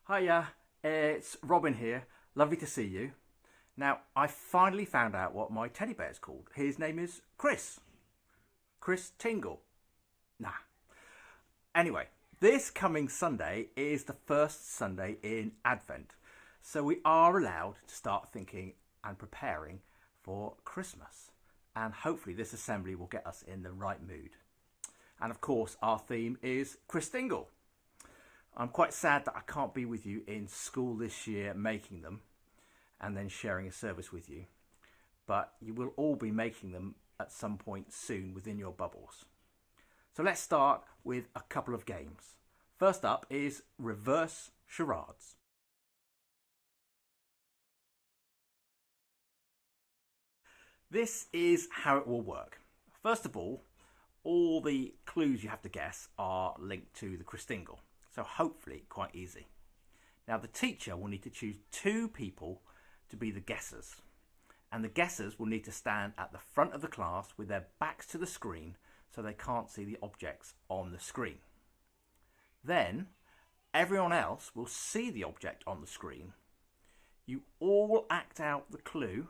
Hiya, it's Robin here. Lovely to see you. Now, I finally found out what my teddy bear is called. His name is Chris. Christingle. Nah. Anyway, this coming Sunday is the first Sunday in Advent. So we are allowed to start thinking and preparing for Christmas. And hopefully this assembly will get us in the right mood. And of course, our theme is Christingle. I'm quite sad that I can't be with you in school this year making them and then sharing a service with you. But you will all be making them at some point soon within your bubbles. So let's start with a couple of games. First up is reverse charades. This is how it will work. First of all the clues you have to guess are linked to the Christingle. So hopefully quite easy. Now the teacher will need to choose two people to be the guessers. And the guessers will need to stand at the front of the class with their backs to the screen so they can't see the objects on the screen. Then everyone else will see the object on the screen. You all act out the clue,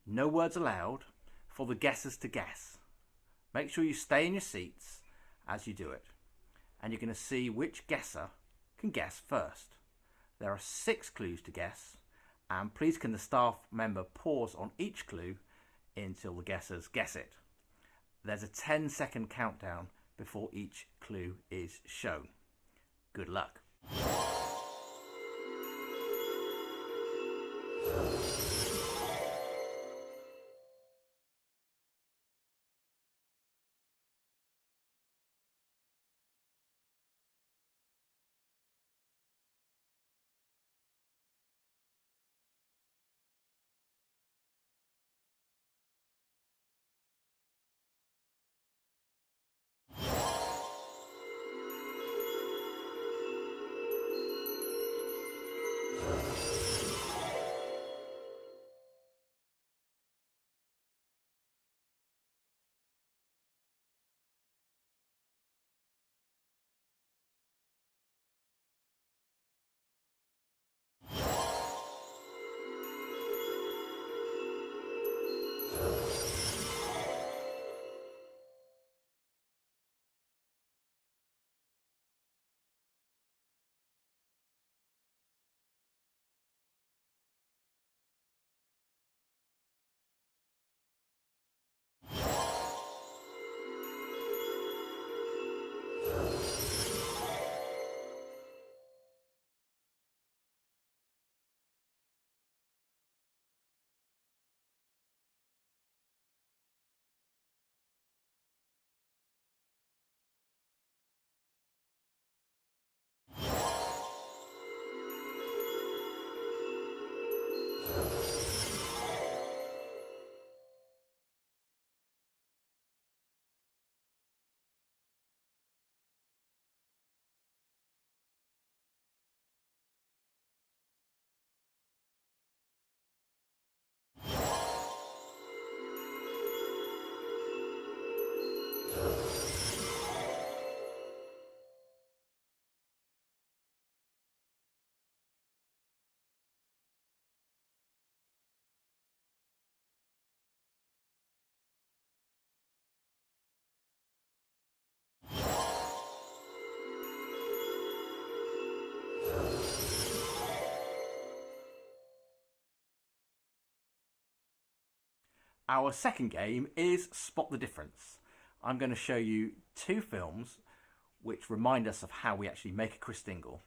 no words allowed, for the guessers to guess. Make sure you stay in your seats as you do it. And you're going to see which guesser can guess first. There are 6 clues to guess, and please can the staff member pause on each clue until the guessers guess it. There's a 10-second countdown before each clue is shown. Good luck. Our second game is Spot the Difference. I'm going to show you 2 films which remind us of how we actually make a Christingle.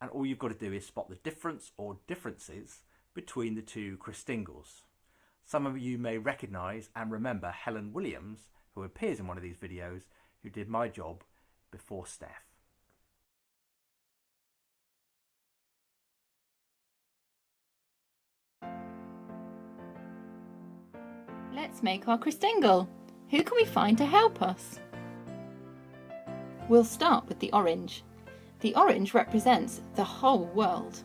And all you've got to do is spot the difference or differences between the 2 Christingles. Some of you may recognise and remember Helen Williams, who appears in one of these videos, who did my job before Steph. Let's make our Christingle. Who can we find to help us? We'll start with the orange. The orange represents the whole world.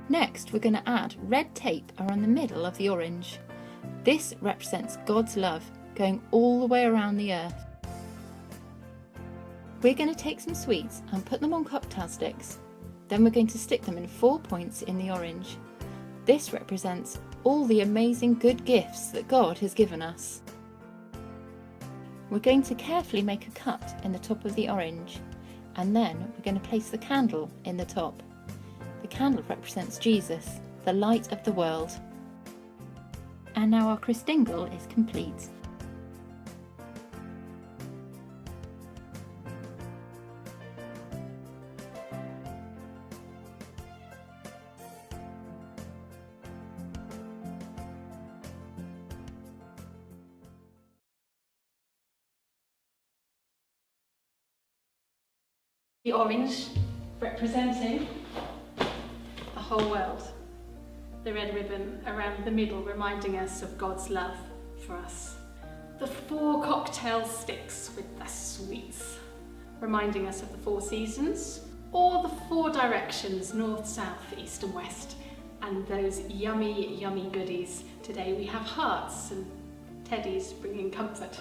Next, we're going to add red tape around the middle of the orange. This represents God's love going all the way around the earth. We're going to take some sweets and put them on cocktail sticks. Then we're going to stick them in 4 points in the orange. This represents all the amazing good gifts that God has given us. We're going to carefully make a cut in the top of the orange, and then we're going to place the candle in the top. The candle represents Jesus, the light of the world. And now our Christingle is complete. The orange representing the whole world. The red ribbon around the middle reminding us of God's love for us. The 4 cocktail sticks with the sweets reminding us of the 4 seasons, or the 4 directions, north, south, east and west, and those yummy, yummy goodies. Today we have hearts and teddies bringing comfort.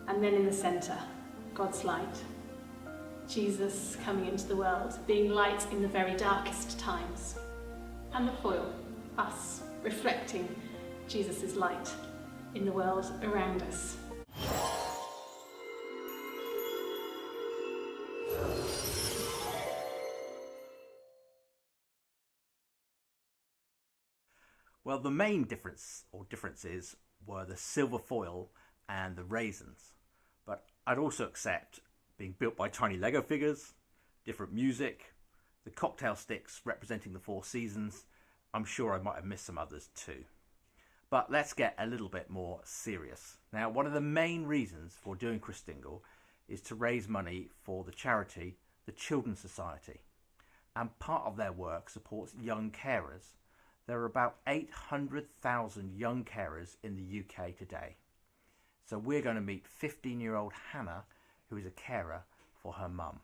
And then in the centre, God's light. Jesus coming into the world, being light in the very darkest times. And the foil, us, reflecting Jesus' light in the world around us. Well, the main differences were the silver foil and the raisins, but I'd also accept being built by tiny Lego figures, different music, the cocktail sticks representing the 4 seasons. I'm sure I might have missed some others too. But let's get a little bit more serious. Now, one of the main reasons for doing Christingle is to raise money for the charity, the Children's Society. And part of their work supports young carers. There are about 800,000 young carers in the UK today. So we're going to meet 15-year-old Hannah, who is a carer for her mum.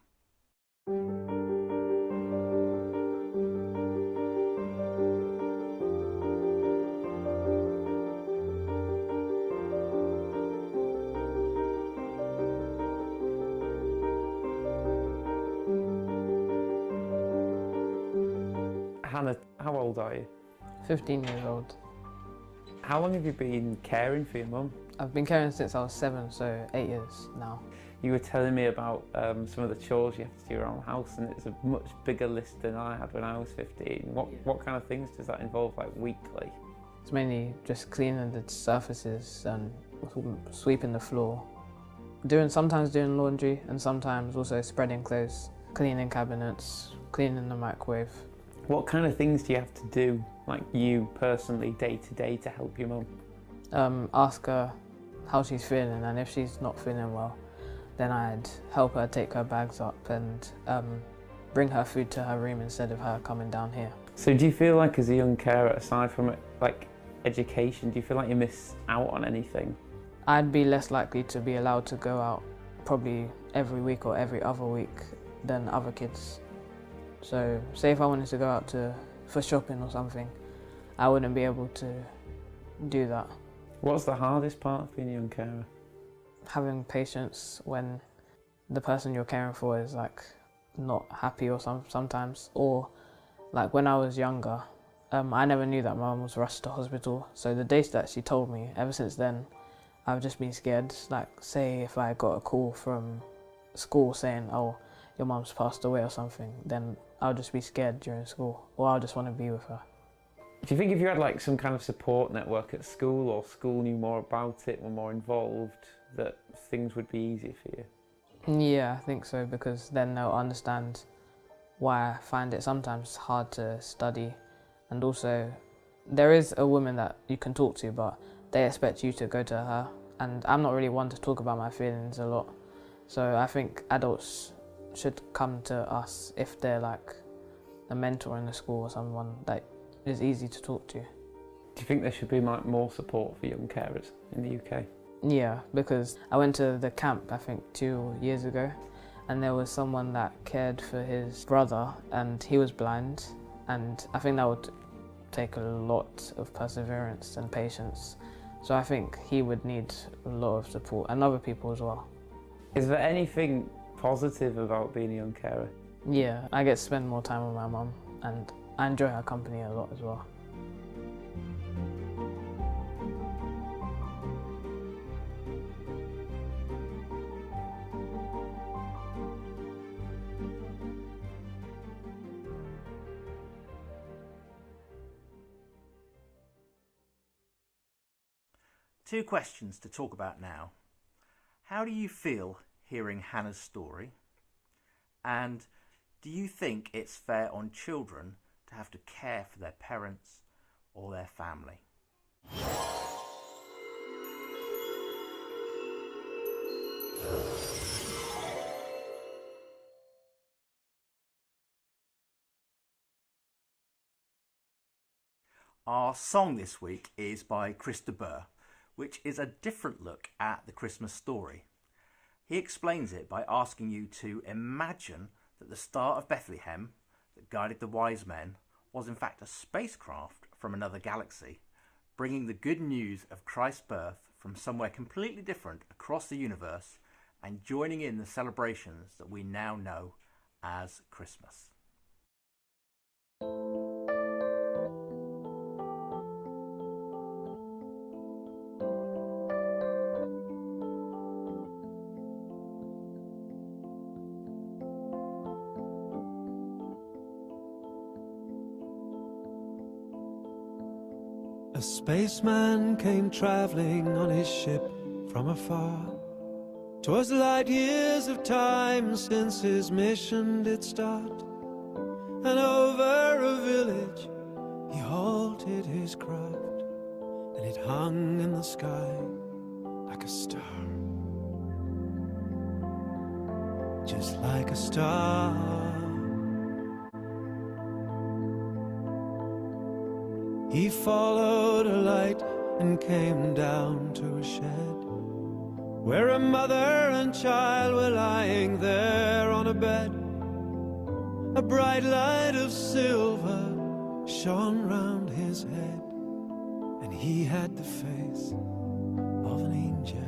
Hannah, how old are you? 15 years old. How long have you been caring for your mum? I've been caring since I was 7, so 8 years now. You were telling me about some of the chores you have to do around the house, and it's a much bigger list than I had when I was 15. What kind of things does that involve, like weekly? It's mainly just cleaning the surfaces and sweeping the floor. Sometimes doing laundry, and sometimes also spreading clothes, cleaning cabinets, cleaning the microwave. What kind of things do you have to do, like you personally, day to day, to help your mum? Ask her how she's feeling, and if she's not feeling well, then I'd help her take her bags up and bring her food to her room instead of her coming down here. So do you feel like, as a young carer, aside from like education, do you feel like you miss out on anything? I'd be less likely to be allowed to go out probably every week or every other week than other kids. So say if I wanted to go out for shopping or something, I wouldn't be able to do that. What's the hardest part of being a young carer? Having patience when the person you're caring for is like not happy or sometimes, or like when I was younger, I never knew that my mum was rushed to hospital. So the days that she told me, ever since then, I've just been scared. Like say if I got a call from school saying, "Oh, your mum's passed away" or something, then I'll just be scared during school, or I'll just want to be with her. Do you think if you had like some kind of support network at school, or school knew more about it, were more involved, that things would be easier for you? Yeah, I think so, because then they'll understand why I find it sometimes hard to study. And also, there is a woman that you can talk to, but they expect you to go to her. And I'm not really one to talk about my feelings a lot. So I think adults should come to us if they're like a mentor in the school or someone that is easy to talk to. Do you think there should be like more support for young carers in the UK? Yeah, because I went to the camp, I think 2 years ago, and there was someone that cared for his brother and he was blind, and I think that would take a lot of perseverance and patience. So I think he would need a lot of support, and other people as well. Is there anything positive about being a young carer? Yeah, I get to spend more time with my mum and I enjoy her company a lot as well. Two questions to talk about now. How do you feel hearing Hannah's story? And do you think it's fair on children to have to care for their parents or their family? Our song this week is by Chris De Burgh, which is a different look at the Christmas story. He explains it by asking you to imagine that the Star of Bethlehem that guided the wise men was in fact a spacecraft from another galaxy, bringing the good news of Christ's birth from somewhere completely different across the universe and joining in the celebrations that we now know as Christmas. A spaceman came travelling on his ship from afar. 'Twas light years of time since his mission did start, and over a village he halted his craft, and it hung in the sky like a star, just like a star. He followed a light and came down to a shed where a mother and child were lying there on a bed. A bright light of silver shone round his head, and he had the face of an angel.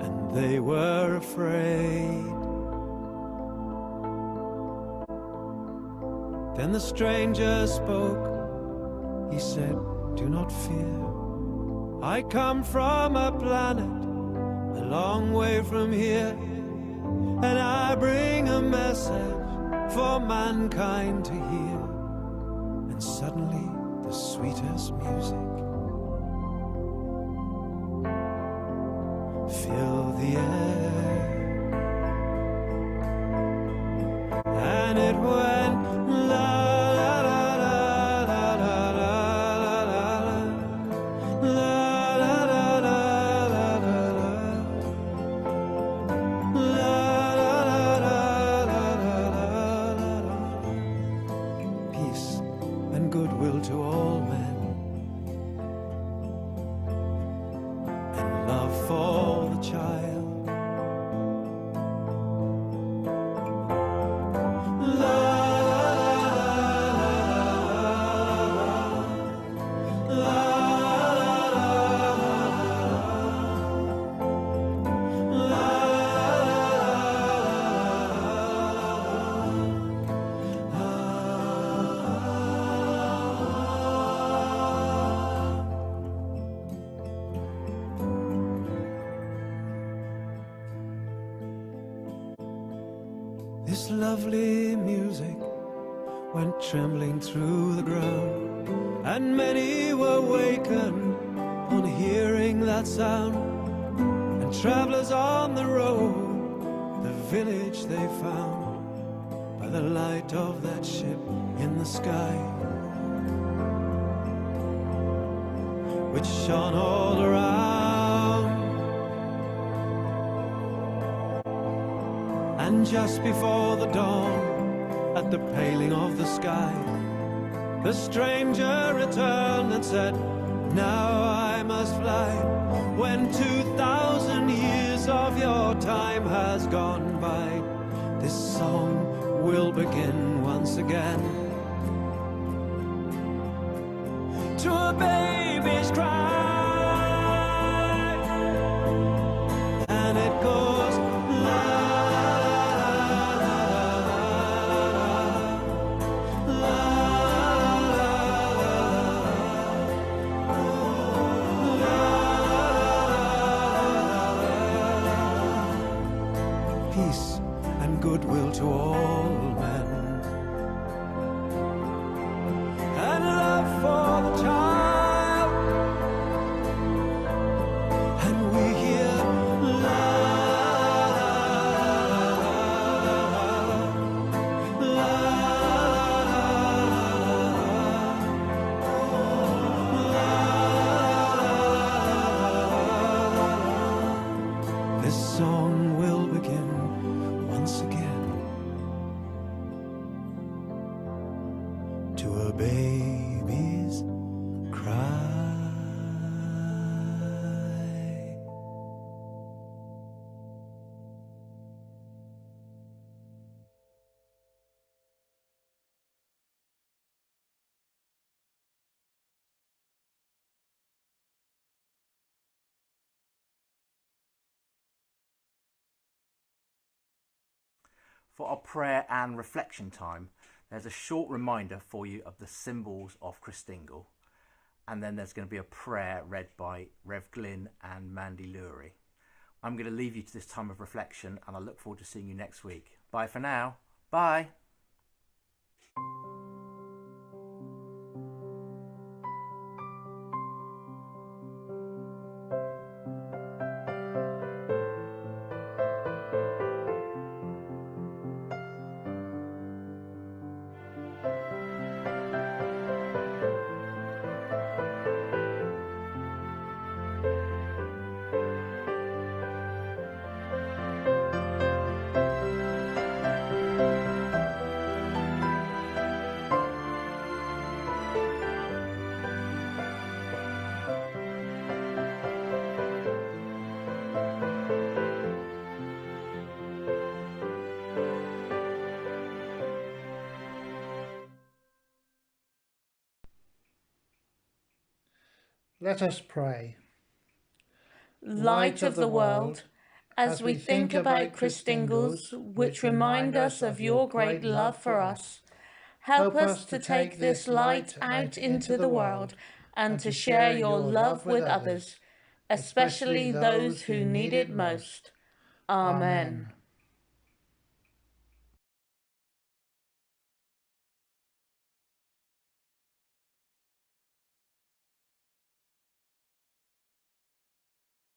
And they were afraid. Then the stranger spoke. He said, "Do not fear. I come from a planet a long way from here, and I bring a message for mankind to hear." And suddenly the sweetest music filled the air, and it went la la la la la la la la la la la la. Peace and goodwill to all men, and love for the child. This lovely music went trembling through the ground, and many were wakened on hearing that sound. And travellers on the road, the village they found by the light of that ship in the sky, which shone all around. And just before the dawn, at the paling of the sky, the stranger returned and said, "Now I must fly. When 2,000 years of your time has gone by, this song will begin once again. To a baby's cry, and it goes la la la. and goodwill to all men, and love for the child, and we hear love, love. This song will begin once again to a baby's cry. For our prayer and reflection time, there's a short reminder for you of the symbols of Christingle, and then there's going to be a prayer read by Rev Glyn and Mandy Lurie. I'm going to leave you to this time of reflection, and I look forward to seeing you next week. Bye for now. Bye. Let us pray. Light of the world, as we think about Christingles, which remind us of your great love for us, help us to take this light out into the world and to share your love with others, especially those who need it most. Amen.